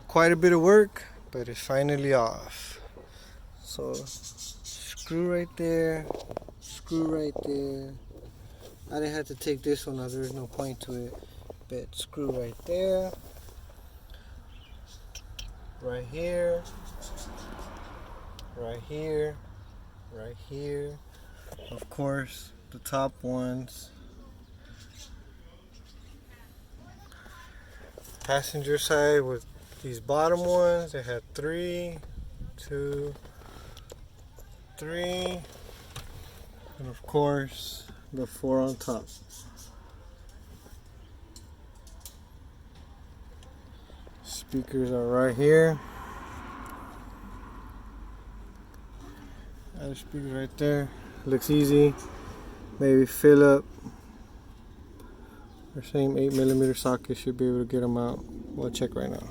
Quite a bit of work, but it's finally off. So screw right there, screw right there. I didn't have to take this one out, there's no point to it. But screw right there, right here, right here, right here. Of course, the top ones. Passenger side with these bottom ones, they had 3, 2, 3, and of course the 4 on top. Speakers are right here. Other speakers right there. Looks easy. Maybe fill up. The same 8mm socket should be able to get them out. We'll check right now.